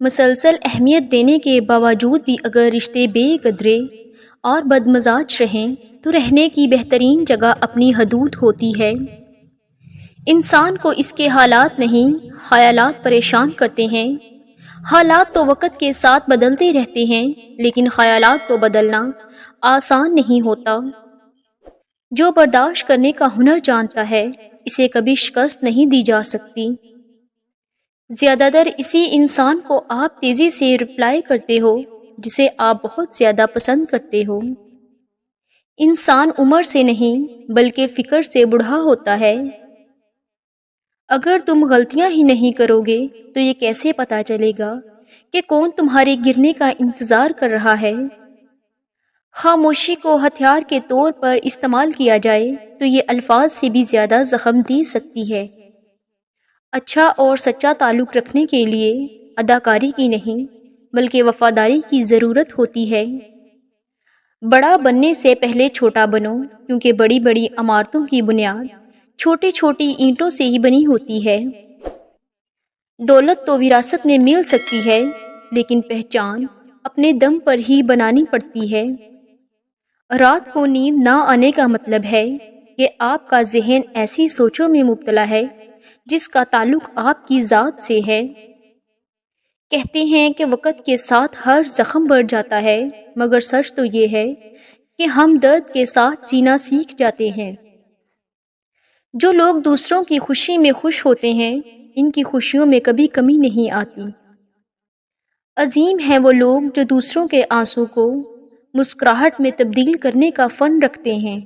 مسلسل اہمیت دینے کے باوجود بھی اگر رشتے بے قدرے اور بدمزاج رہیں تو رہنے کی بہترین جگہ اپنی حدود ہوتی ہے۔ انسان کو اس کے حالات نہیں، خیالات پریشان کرتے ہیں۔ حالات تو وقت کے ساتھ بدلتے رہتے ہیں، لیکن خیالات کو بدلنا آسان نہیں ہوتا۔ جو برداشت کرنے کا ہنر جانتا ہے، اسے کبھی شکست نہیں دی جا سکتی۔ زیادہ تر اسی انسان کو آپ تیزی سے رپلائی کرتے ہو جسے آپ بہت زیادہ پسند کرتے ہو۔ انسان عمر سے نہیں بلکہ فکر سے بوڑھا ہوتا ہے۔ اگر تم غلطیاں ہی نہیں کرو گے تو یہ کیسے پتا چلے گا کہ کون تمہارے گرنے کا انتظار کر رہا ہے؟ خاموشی کو ہتھیار کے طور پر استعمال کیا جائے تو یہ الفاظ سے بھی زیادہ زخم دے سکتی ہے۔ اچھا اور سچا تعلق رکھنے کے لیے اداکاری کی نہیں بلکہ وفاداری کی ضرورت ہوتی ہے۔ بڑا بننے سے پہلے چھوٹا بنو، کیونکہ بڑی بڑی عمارتوں کی بنیاد چھوٹی چھوٹی اینٹوں سے ہی بنی ہوتی ہے۔ دولت تو وراثت میں مل سکتی ہے، لیکن پہچان اپنے دم پر ہی بنانی پڑتی ہے۔ رات کو نیند نہ آنے کا مطلب ہے کہ آپ کا ذہن ایسی سوچوں میں مبتلا ہے جس کا تعلق آپ کی ذات سے ہے۔ کہتے ہیں کہ وقت کے ساتھ ہر زخم بڑھ جاتا ہے، مگر سچ تو یہ ہے کہ ہم درد کے ساتھ جینا سیکھ جاتے ہیں۔ جو لوگ دوسروں کی خوشی میں خوش ہوتے ہیں، ان کی خوشیوں میں کبھی کمی نہیں آتی۔ عظیم ہیں وہ لوگ جو دوسروں کے آنسو کو مسکراہٹ میں تبدیل کرنے کا فن رکھتے ہیں۔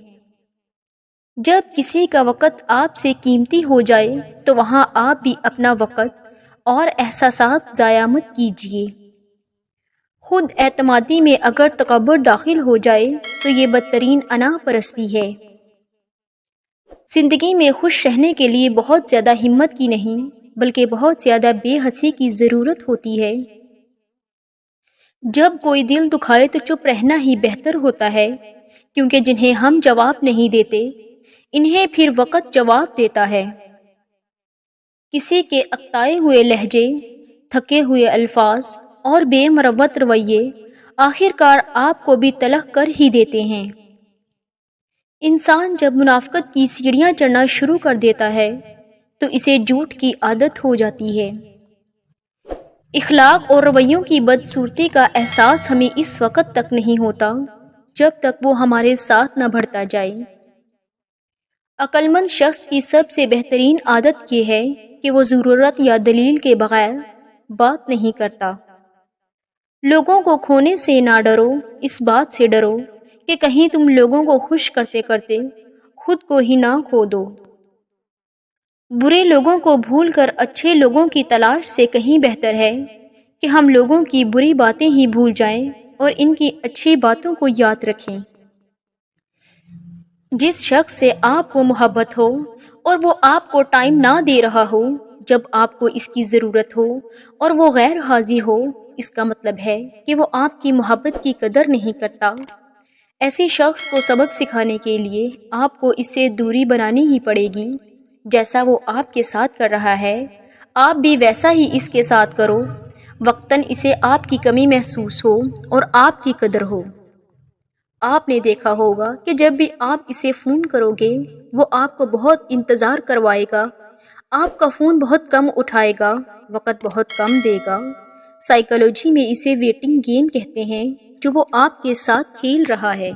جب کسی کا وقت آپ سے قیمتی ہو جائے تو وہاں آپ بھی اپنا وقت اور احساسات ضائع مت کیجیے۔ خود اعتمادی میں اگر تکبر داخل ہو جائے تو یہ بدترین انا پرستی ہے۔ زندگی میں خوش رہنے کے لیے بہت زیادہ ہمت کی نہیں بلکہ بہت زیادہ بے حسی کی ضرورت ہوتی ہے۔ جب کوئی دل دکھائے تو چپ رہنا ہی بہتر ہوتا ہے، کیونکہ جنہیں ہم جواب نہیں دیتے انہیں پھر وقت جواب دیتا ہے۔ کسی کے اکتائے ہوئے لہجے، تھکے ہوئے الفاظ اور بے مروت رویے آخر کار آپ کو بھی تلخ کر ہی دیتے ہیں۔ انسان جب منافقت کی سیڑھیاں چڑھنا شروع کر دیتا ہے تو اسے جھوٹ کی عادت ہو جاتی ہے۔ اخلاق اور رویوں کی بدصورتی کا احساس ہمیں اس وقت تک نہیں ہوتا جب تک وہ ہمارے ساتھ نہ بڑھتا جائے۔ عقل مند شخص کی سب سے بہترین عادت یہ ہے کہ وہ ضرورت یا دلیل کے بغیر بات نہیں کرتا۔ لوگوں کو کھونے سے نہ ڈرو، اس بات سے ڈرو کہ کہیں تم لوگوں کو خوش کرتے کرتے خود کو ہی نہ کھو دو۔ برے لوگوں کو بھول کر اچھے لوگوں کی تلاش سے کہیں بہتر ہے کہ ہم لوگوں کی بری باتیں ہی بھول جائیں اور ان کی اچھی باتوں کو یاد رکھیں۔ جس شخص سے آپ کو محبت ہو اور وہ آپ کو ٹائم نہ دے رہا ہو جب آپ کو اس کی ضرورت ہو اور وہ غیر حاضر ہو، اس کا مطلب ہے کہ وہ آپ کی محبت کی قدر نہیں کرتا۔ ایسی شخص کو سبق سکھانے کے لیے آپ کو اس سے دوری بنانی ہی پڑے گی۔ جیسا وہ آپ کے ساتھ کر رہا ہے آپ بھی ویسا ہی اس کے ساتھ کرو، وقتاً اسے آپ کی کمی محسوس ہو اور آپ کی قدر ہو۔ آپ نے دیکھا ہوگا کہ جب بھی آپ اسے فون کرو گے وہ آپ کو بہت انتظار کروائے گا، آپ کا فون بہت کم اٹھائے گا، وقت بہت کم دے گا۔ سائیکالوجی میں اسے ویٹنگ گیم کہتے ہیں جو وہ آپ کے ساتھ کھیل رہا ہے۔